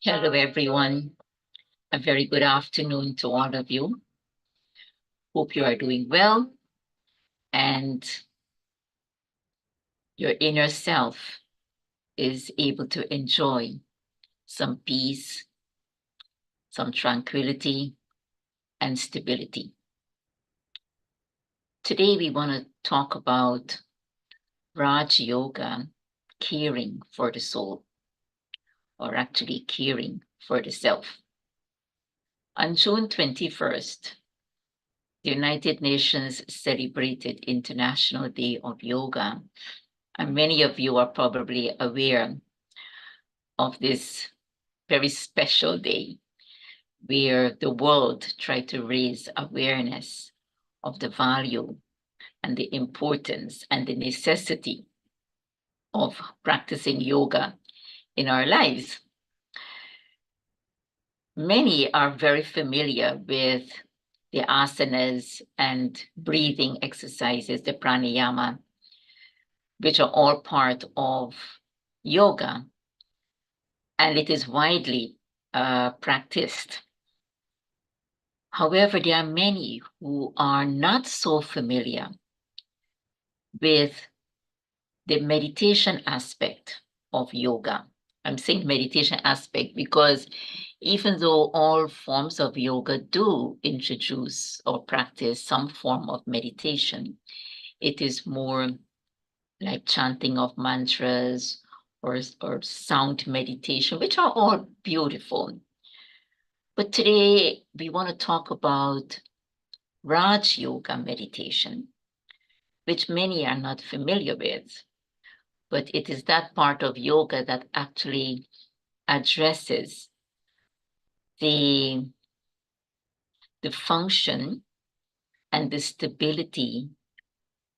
Hello, everyone. A very good afternoon to all of you. Hope you are doing well and your inner self is able to enjoy some peace, some tranquility, and stability. Today, we want to talk about Raj Yoga, caring for the soul, or actually caring for the self. On June 21st, the United Nations celebrated International Day of Yoga. And many of you are probably aware of this very special day where the world tried to raise awareness of the value and the importance and the necessity of practicing yoga in our lives. Many are very familiar with the asanas and breathing exercises, the pranayama, which are all part of yoga, and it is widely practiced. However, there are many who are not so familiar with the meditation aspect of yoga. I'm saying meditation aspect because even though all forms of yoga do introduce or practice some form of meditation, it is more like chanting of mantras or sound meditation, which are all beautiful. But today we want to talk about Raj Yoga meditation, which many are not familiar with, but it is that part of yoga that actually addresses the, the function and the stability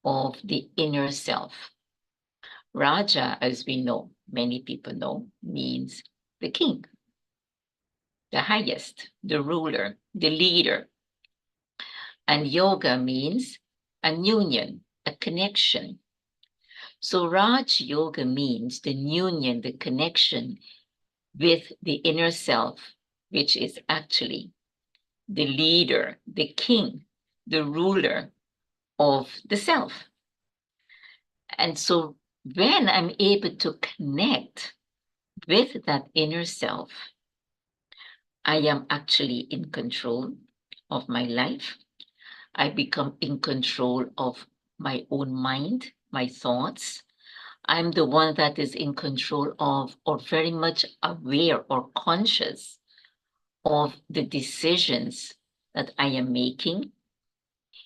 of the inner self. Raja, as we know, many people know, means the king, the highest, the ruler, the leader. And yoga means a union, a connection. So Raj Yoga means the union, the connection with the inner self, which is actually the leader, the king, the ruler of the self. And so when I'm able to connect with that inner self, I am actually in control of my life. I become in control of my own mind, my thoughts. I'm the one that is in control of or very much aware or conscious of the decisions that I am making.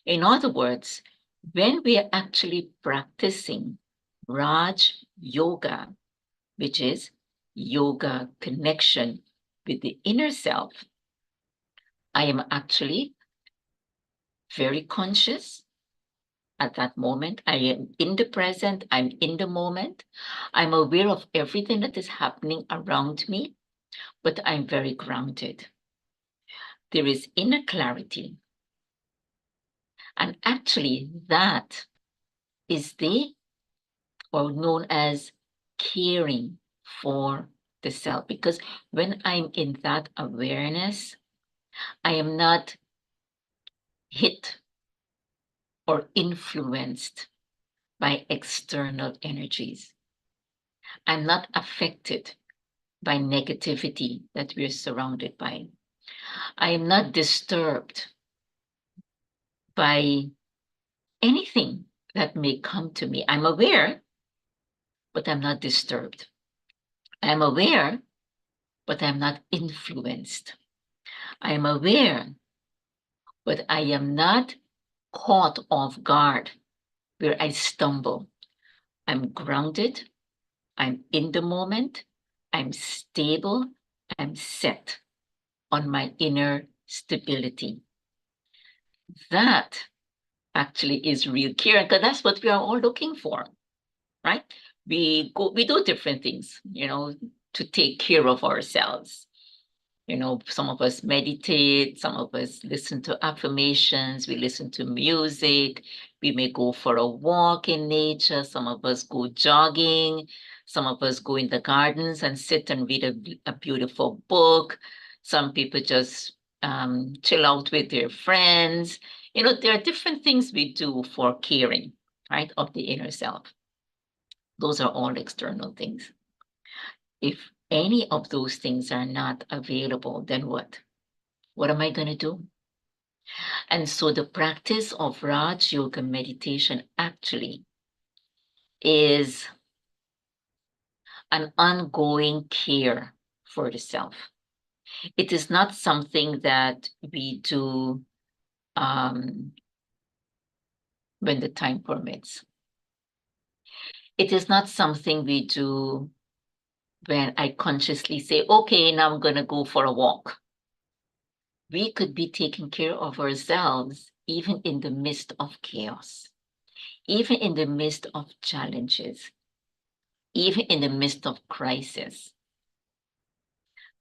In other words, when we are actually practicing Raj Yoga, which is yoga connection with the inner self, I am actually very conscious at that moment. I am in the present, I'm in the moment. I'm aware of everything that is happening around me, but I'm very grounded. There is inner clarity. And actually, that is the, or known as caring for the self. Because when I'm in that awareness, I am not hit or influenced by external energies. I'm not affected by negativity that we're surrounded by. I am not disturbed by anything that may come to me. I'm aware, but I'm not disturbed. I'm aware, but I'm not influenced. I am aware, but I am not caught off guard where I stumble. I'm grounded. I'm in the moment. I'm stable. I'm set on my inner stability. That actually is real care, because that's what we are all looking for, right? We do different things, to take care of ourselves. Some of us meditate, some of us listen to affirmations, we listen to music, we may go for a walk in nature, some of us go jogging, some of us go in the gardens and sit and read a beautiful book. Some people just chill out with their friends. There are different things we do for caring, right, of the inner self. Those are all external things. If any of those things are not available, then what? What am I going to do? And so the practice of Raj Yoga meditation actually is an ongoing care for the self. It is not something that we do when the time permits. It is not something we do when I consciously say, okay, now I'm going to go for a walk. We could be taking care of ourselves even in the midst of chaos, even in the midst of challenges, even in the midst of crisis.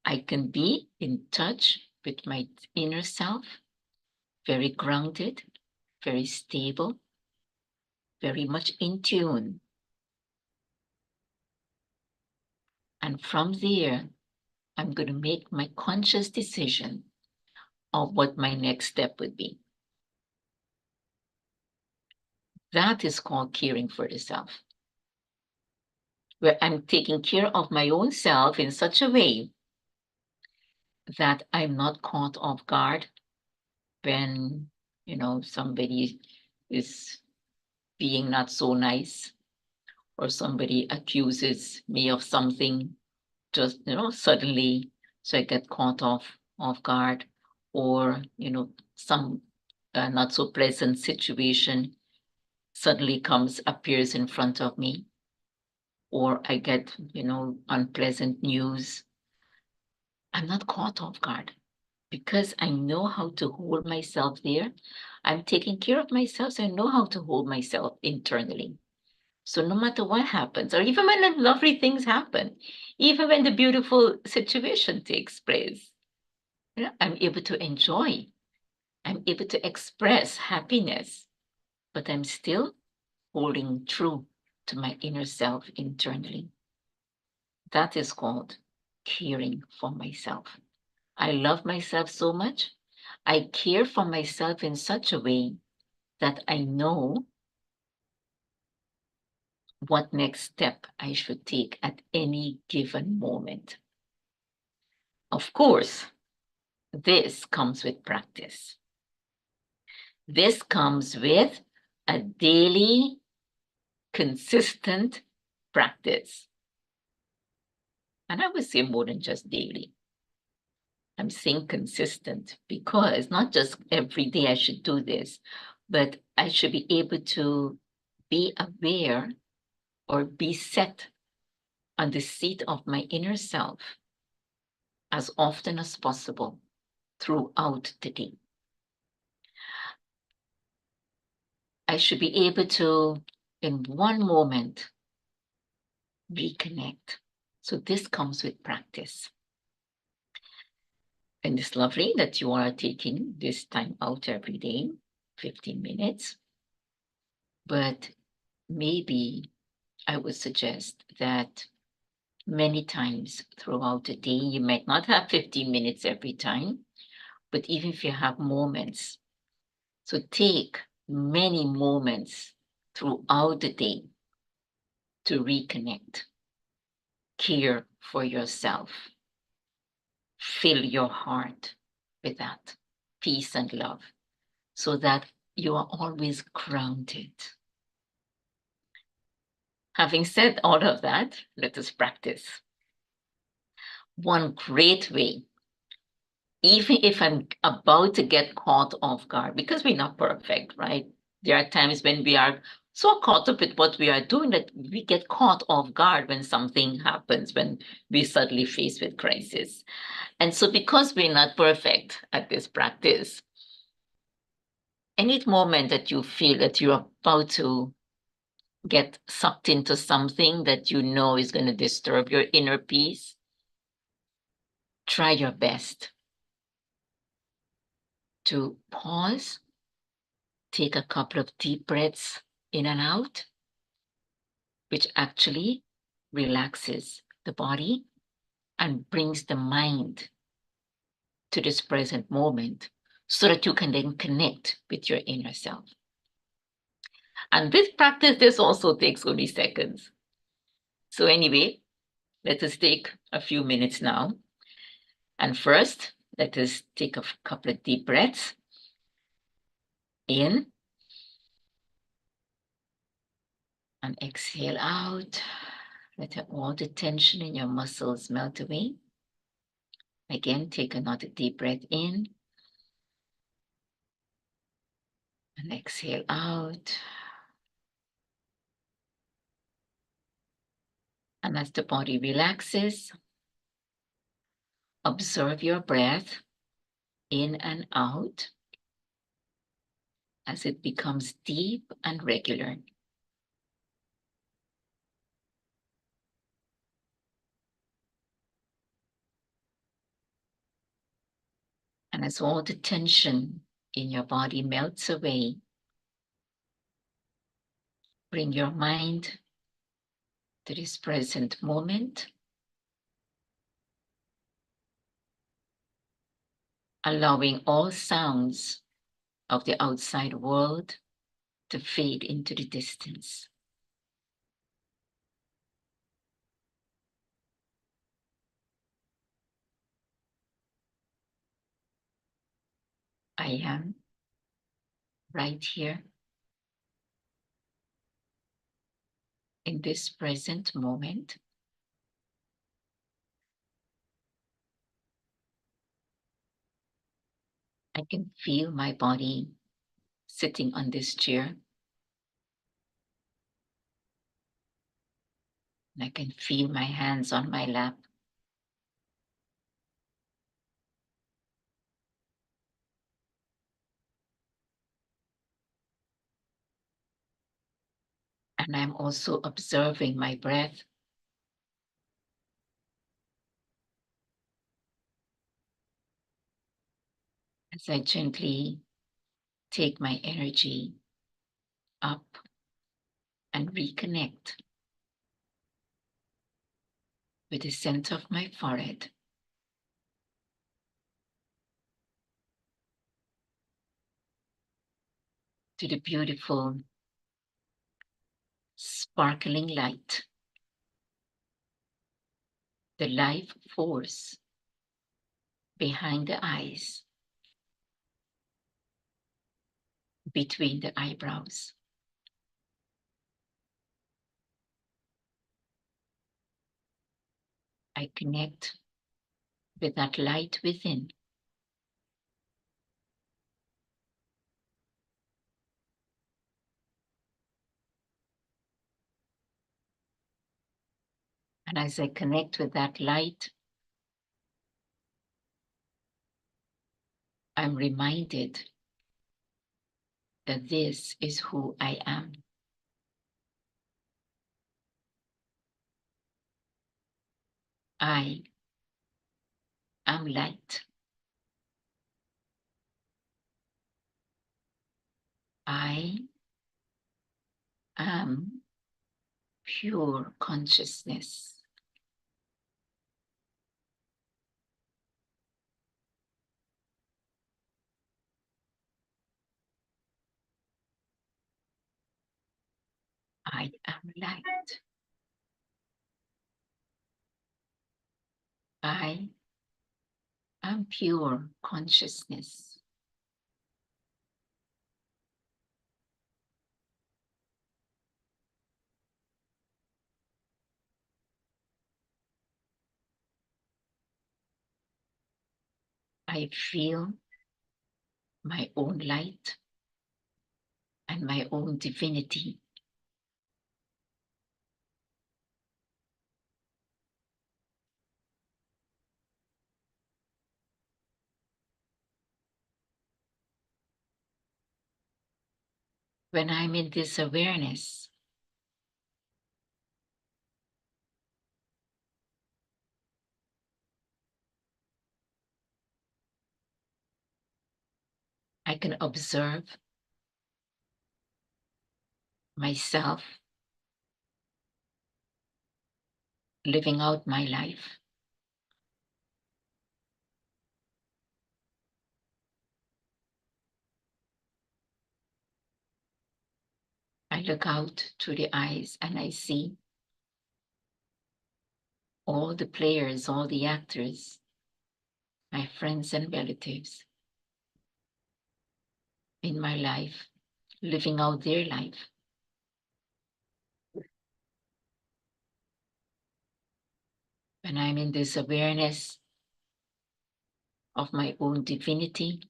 I can be in touch with my inner self, very grounded, very stable, very much in tune. And from there, I'm going to make my conscious decision of what my next step would be. That is called caring for the self, where I'm taking care of my own self in such a way that I'm not caught off guard when, somebody is being not so nice, or somebody accuses me of something just, suddenly, so I get caught off guard, or, some not so pleasant situation suddenly appears in front of me, or I get, unpleasant news. I'm not caught off guard because I know how to hold myself there. I'm taking care of myself, so I know how to hold myself internally. So no matter what happens, or even when the lovely things happen, even when the beautiful situation takes place, I'm able to enjoy. I'm able to express happiness, but I'm still holding true to my inner self internally. That is called caring for myself. I love myself so much. I care for myself in such a way that I know what next step I should take at any given moment. Of course, this comes with practice. This comes with a daily, consistent practice. And I would say more than just daily. I'm saying consistent because not just every day I should do this, but I should be able to be aware or be set on the seat of my inner self as often as possible throughout the day. I should be able to, in one moment, reconnect. So this comes with practice. And it's lovely that you are taking this time out every day, 15 minutes. But maybe I would suggest that many times throughout the day, you might not have 15 minutes every time, but even if you have moments, so take many moments throughout the day to reconnect, care for yourself, fill your heart with that peace and love so that you are always grounded. Having said all of that, let us practice. One great way, even if I'm about to get caught off guard, because we're not perfect, right? There are times when we are so caught up with what we are doing that we get caught off guard when something happens, when we suddenly faced with crisis. And so because we're not perfect at this practice, any moment that you feel that you're about to get sucked into something that you know is going to disturb your inner peace, try your best to pause, take a couple of deep breaths in and out, which actually relaxes the body and brings the mind to this present moment so that you can then connect with your inner self. And this practice, this also takes only seconds. So anyway, let us take a few minutes now. And first, let us take a couple of deep breaths in and exhale out. Let all the tension in your muscles melt away. Again, take another deep breath in and exhale out. And as the body relaxes, observe your breath in and out as it becomes deep and regular. And as all the tension in your body melts away, bring your mind to this present moment, allowing all sounds of the outside world to fade into the distance. I am right here in this present moment. I can feel my body sitting on this chair. And I can feel my hands on my lap. And I'm also observing my breath as I gently take my energy up and reconnect with the center of my forehead. To the beautiful, sparkling light, the life force behind the eyes, between the eyebrows. I connect with that light within. And as I connect with that light, I'm reminded that this is who I am. I am light. I am pure consciousness. I am light. I am pure consciousness. I feel my own light and my own divinity. When I'm in this awareness, can observe myself living out my life. I look out through the eyes and I see all the players, all the actors, my friends and relatives in my life, living out their life. When I'm in this awareness of my own divinity,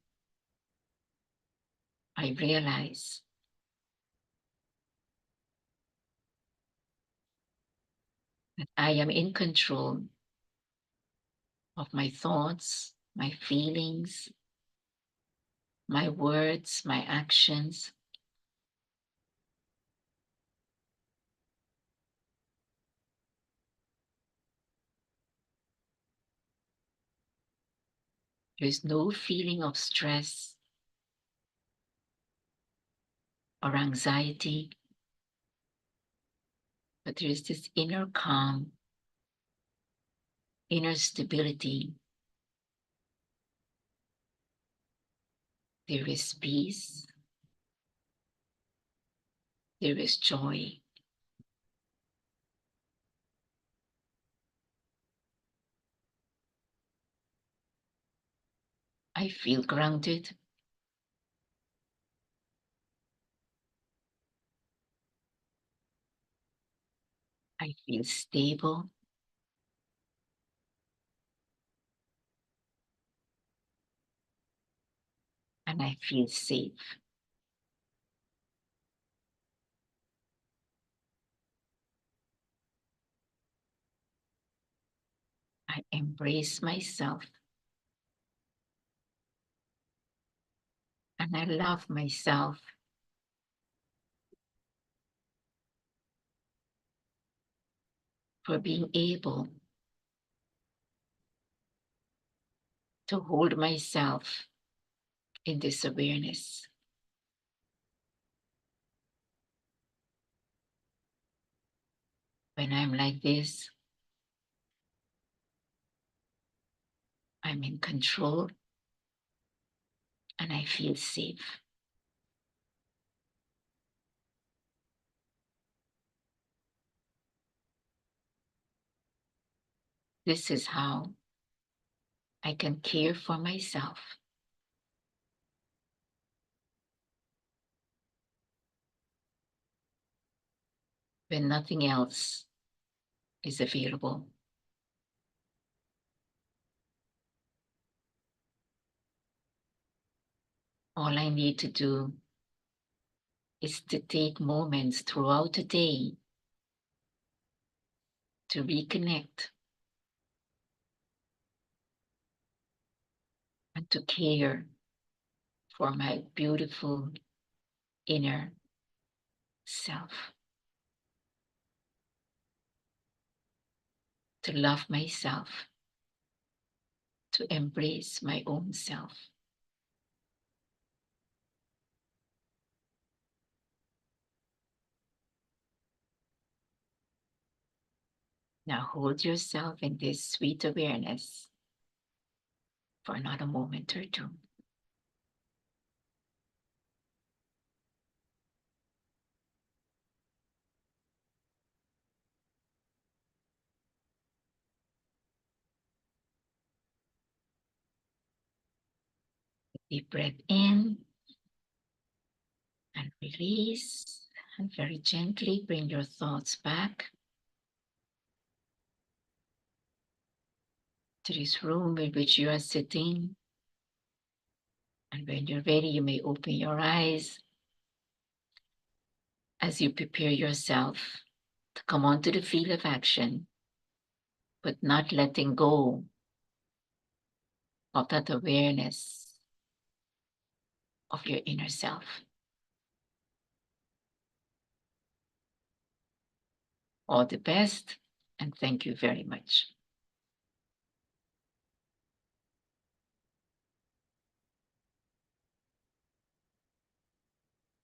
I realize that I am in control of my thoughts, my feelings, my words, my actions. There is no feeling of stress or anxiety, but there is this inner calm, inner stability. There is peace, there is joy. I feel grounded. I feel stable. And I feel safe. I embrace myself and I love myself for being able to hold myself in this awareness. When I'm like this, I'm in control and I feel safe. This is how I can care for myself when nothing else is available. All I need to do is to take moments throughout the day to reconnect and to care for my beautiful inner self, to love myself, to embrace my own self. Now hold yourself in this sweet awareness for another moment or two. Deep breath in and release, and very gently bring your thoughts back to this room in which you are sitting. And when you're ready, you may open your eyes as you prepare yourself to come onto the field of action, but not letting go of that awareness of your inner self. All the best, and thank you very much.